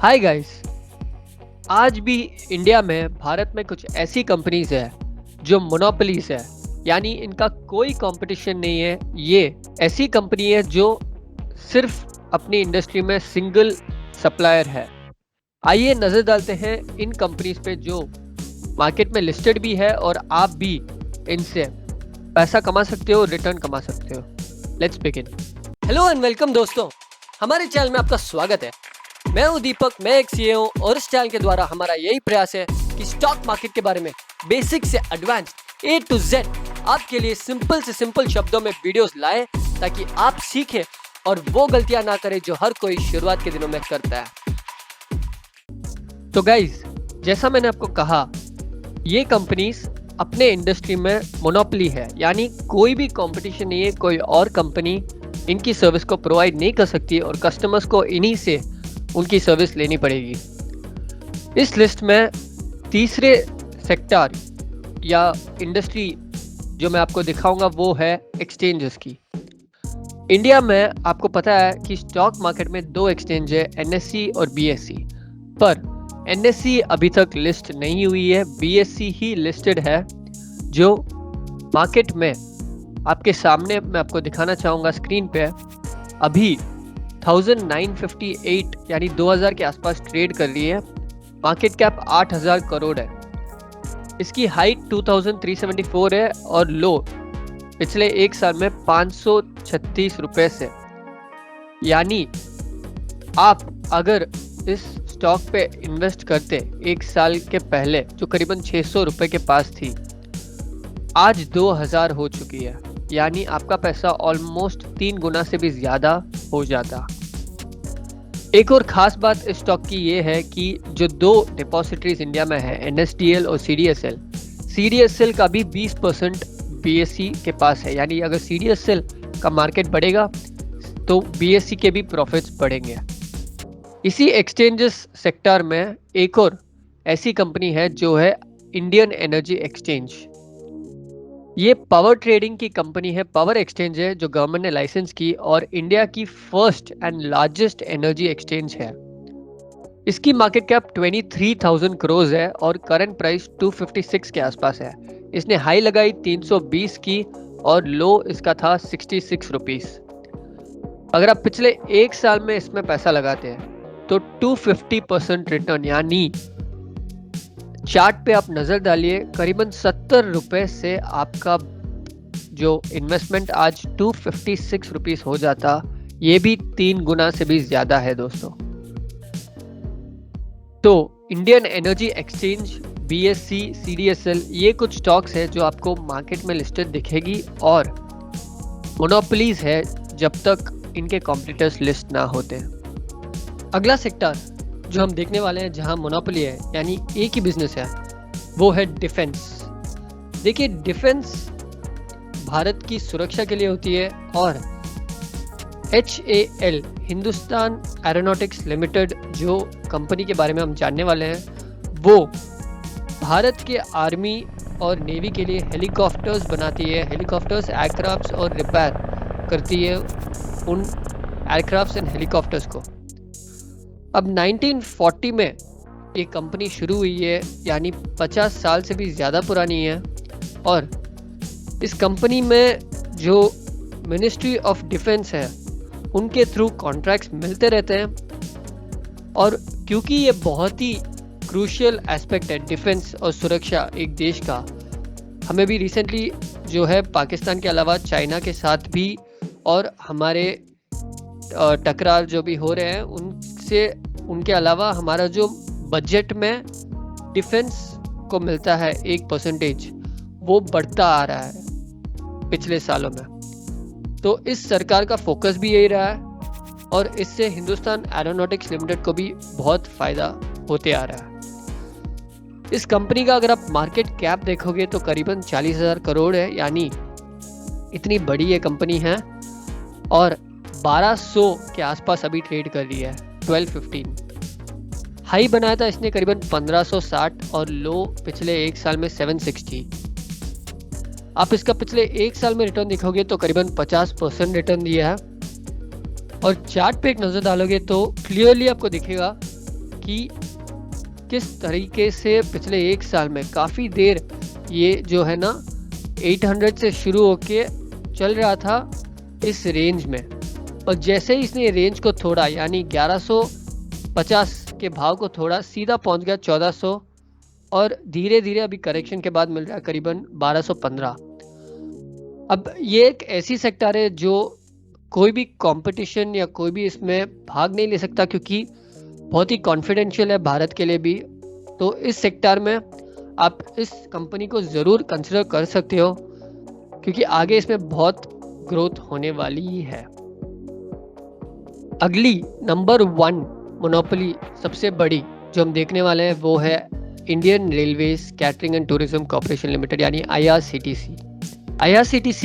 Hi guys. आज भी India में भारत में कुछ ऐसी कंपनीज है जो मोनोपोलीज है, यानी इनका कोई कंपटीशन नहीं है। ये ऐसी कंपनी है जो सिर्फ अपनी इंडस्ट्री में सिंगल सप्लायर है। आइए नजर डालते हैं इन कंपनीज पे जो मार्केट में लिस्टेड भी है और आप भी इनसे पैसा कमा सकते हो, रिटर्न कमा सकते हो। Let's begin. Hello and welcome दोस्तों, हमारे चैनल में आपका स्वागत है। मैं हूं दीपक, मैं एक सीए हूं और इस चैनल के द्वारा हमारा यही प्रयास है कि स्टॉक मार्केट के बारे में बेसिक से एडवांस ए टू जेड आपके लिए सिंपल से सिंपल शब्दों में वीडियोस लाएं, ताकि आप सीखें और वो गलतियां ना करें जो हर कोई शुरुआत के दिनों में करता है। तो गाइज, जैसा मैंने आपको कहा, ये कंपनीज अपने इंडस्ट्री में मोनोपोली है, यानी कोई भी कंपटीशन नहीं है। कोई और कंपनी इनकी सर्विस को प्रोवाइड नहीं कर सकती और कस्टमर्स को इन्हीं से उनकी सर्विस लेनी पड़ेगी। इस लिस्ट में तीसरे सेक्टर या इंडस्ट्री जो मैं आपको दिखाऊंगा वो है एक्सचेंजेस की। इंडिया में आपको पता है कि स्टॉक मार्केट में दो एक्सचेंज है, एनएससी और बीएससी। पर एनएससी अभी तक लिस्ट नहीं हुई है, बीएससी ही लिस्टेड है, जो मार्केट में आपके सामने मैं आपको दिखाना चाहूँगा स्क्रीन पे। अभी 1958 यानी 2000 के आसपास ट्रेड कर रही है। मार्केट कैप 8000 करोड़ है। इसकी हाइट 2374 है और लो पिछले एक साल में 536 रुपए से। यानी आप अगर इस स्टॉक पे इन्वेस्ट करते एक साल के पहले, जो करीबन 600 रुपए के पास थी, आज 2000 हो चुकी है। यानी आपका पैसा ऑलमोस्ट 3 गुना से भी ज्यादा हो जाता। एक और खास बात इस स्टॉक की ये है कि जो दो डिपॉजिटरीज इंडिया में है, एनएसडीएल और सीडीएसएल का भी 20% बीएससी के पास है। यानी अगर सीडीएसएल का मार्केट बढ़ेगा तो बीएससी के भी प्रॉफिट्स बढ़ेंगे। इसी एक्सचेंजेस सेक्टर में एक और ऐसी कंपनी है जो है इंडियन एनर्जी एक्सचेंज। ये पावर ट्रेडिंग की कंपनी है, पावर एक्सचेंज है जो गवर्नमेंट ने लाइसेंस की और इंडिया की first and largest energy exchange है। इसकी मार्केट कैप 23,000 करोड़ है और करंट प्राइस 256 के आसपास है। इसने हाई लगाई 320 की और लो इसका था 66 रुपीस। अगर आप पिछले एक साल में इसमें पैसा लगाते हैं तो 250% रिटर्न, यानी चार्ट पे आप नजर डालिए, करीबन 70 रुपए से आपका जो इन्वेस्टमेंट आज 256 रुपीस हो जाता। ये भी 3 गुना से भी ज्यादा है दोस्तों। तो Indian energy exchange, BSc, CDSL, ये कुछ स्टॉक्स है जो आपको मार्केट में लिस्टेड दिखेगी और मोनोपोलीज है जब तक इनके कॉम्पिटिटर्स लिस्ट ना होते। अगला सेक्टर जो हम देखने वाले हैं जहां मोनोपोली है, यानी एक ही बिजनेस है, वो है डिफेंस। देखिए, डिफेंस भारत की सुरक्षा के लिए होती है और HAL, हिंदुस्तान एरोनॉटिक्स लिमिटेड, जो कंपनी के बारे में हम जानने वाले हैं, वो भारत के आर्मी और नेवी के लिए हेलीकॉप्टर्स बनाती है। हेलीकॉप्टर्स, एयरक्राफ्ट्स और रिपेयर करती है उन एयरक्राफ्ट्स एंड हेलीकॉप्टर्स को। अब 1940 में ये कंपनी शुरू हुई है, यानी 50 साल से भी ज़्यादा पुरानी है। और इस कंपनी में जो मिनिस्ट्री ऑफ डिफेंस है उनके थ्रू कॉन्ट्रैक्ट्स मिलते रहते हैं। और क्योंकि ये बहुत ही क्रूशियल एस्पेक्ट है डिफेंस और सुरक्षा एक देश का, हमें भी रिसेंटली जो है पाकिस्तान के अलावा चाइना के साथ भी और हमारे टकराव जो भी हो रहे हैं उनके अलावा हमारा जो बजट में डिफेंस को मिलता है 1%, वो बढ़ता आ रहा है पिछले सालों में। तो इस सरकार का फोकस भी यही रहा है और इससे हिंदुस्तान एरोनॉटिक्स लिमिटेड को भी बहुत फायदा होते आ रहा है। इस कंपनी का अगर आप मार्केट कैप देखोगे तो करीबन 40,000 करोड़ है, यानी इतनी बड़ी ये कंपनी है और 1200 के आसपास अभी ट्रेड कर रही है। 1215 हाई बनाया था इसने करीबन 1560 और लो पिछले एक साल में 760। आप इसका पिछले एक साल में रिटर्न देखोगे तो करीबन 50% रिटर्न दिया है। और चार्ट पे एक नजर डालोगे तो क्लियरली आपको दिखेगा कि किस तरीके से पिछले एक साल में काफ़ी देर ये जो है ना 800 से शुरू होके चल रहा था इस रेंज में, और जैसे ही इसने रेंज को थोड़ा यानी 1150 के भाव को थोड़ा सीधा पहुंच गया 1400, और धीरे धीरे अभी करेक्शन के बाद मिल रहा है करीबन 1215। अब ये एक ऐसी सेक्टर है जो कोई भी कंपटीशन या कोई भी इसमें भाग नहीं ले सकता, क्योंकि बहुत ही कॉन्फिडेंशियल है भारत के लिए भी। तो इस सेक्टर में आप इस कंपनी को ज़रूर कंसिडर कर सकते हो, क्योंकि आगे इसमें बहुत ग्रोथ होने वाली ही है। अगली नंबर 1 मोनोपोली सबसे बड़ी जो हम देखने वाले हैं वो है Indian railways catering and tourism corporation limited यानी IRCTC। IRCTC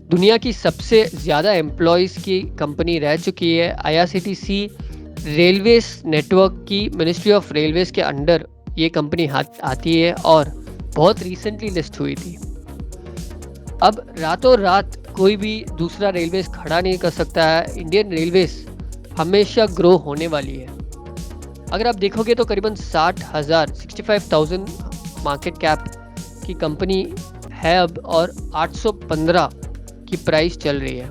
दुनिया की सबसे ज़्यादा एम्प्लॉयज़ की कंपनी रह चुकी है। IRCTC रेलवेज नेटवर्क की मिनिस्ट्री ऑफ रेलवेज के अंडर ये कंपनी आती है और बहुत रिसेंटली लिस्ट हुई थी। अब रातों रात कोई भी दूसरा रेलवेज खड़ा नहीं कर सकता है। इंडियन रेलवेज हमेशा ग्रो होने वाली है। अगर आप देखोगे तो करीबन 65,000 मार्केट कैप की कंपनी है अब, और 815 की प्राइस चल रही है।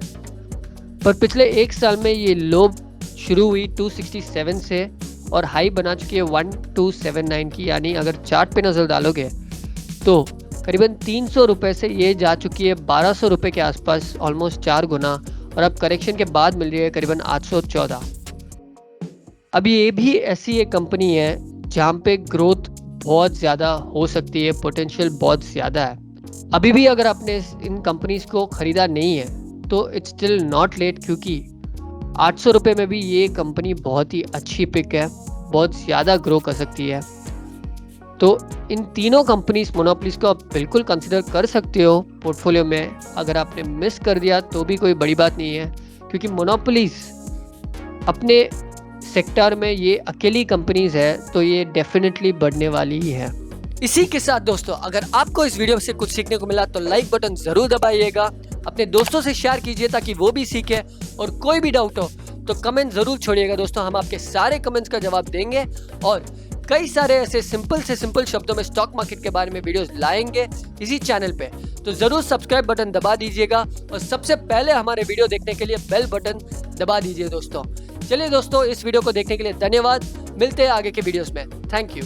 पर पिछले एक साल में ये लो शुरू हुई 267 से और हाई बना चुकी है 1279 की, यानी अगर चार्ट पे नज़र डालोगे तो करीबन 300 रुपये से ये जा चुकी है 1200 रुपये के आसपास, ऑलमोस्ट 4 गुना, और अब करेक्शन के बाद मिल रही है करीबन 814। अब ये भी ऐसी एक कंपनी है जहाँ पे ग्रोथ बहुत ज़्यादा हो सकती है, पोटेंशियल बहुत ज़्यादा है। अभी भी अगर आपने इन कंपनीज को ख़रीदा नहीं है तो इट्स स्टिल नॉट लेट, क्योंकि 800 रुपये में भी ये कंपनी बहुत ही अच्छी पिक है, बहुत ज़्यादा ग्रो कर सकती है। तो इन तीनों कंपनीज मोनोपोलीज को आप बिल्कुल कंसिडर कर सकते हो पोर्टफोलियो में। अगर आपने मिस कर दिया तो भी कोई बड़ी बात नहीं है, क्योंकि मोनोपोलीज अपने सेक्टर में ये अकेली कंपनीज है, तो ये डेफिनेटली बढ़ने वाली ही है। इसी के साथ दोस्तों, अगर आपको इस वीडियो से कुछ सीखने को मिला तो लाइक बटन जरूर दबाइएगा, अपने दोस्तों से शेयर कीजिए ताकि वो भी सीखे, और कोई भी डाउट हो तो कमेंट जरूर छोड़िएगा दोस्तों, हम आपके सारे कमेंट्स का जवाब देंगे और कई सारे ऐसे सिंपल से सिंपल शब्दों में स्टॉक मार्केट के बारे में वीडियोस लाएंगे इसी चैनल पे। तो जरूर सब्सक्राइब बटन दबा दीजिएगा और सबसे पहले हमारे वीडियो देखने के लिए बेल बटन दबा दीजिए दोस्तों। चलिए दोस्तों, इस वीडियो को देखने के लिए धन्यवाद। मिलते हैं आगे के वीडियोस में। Thank you.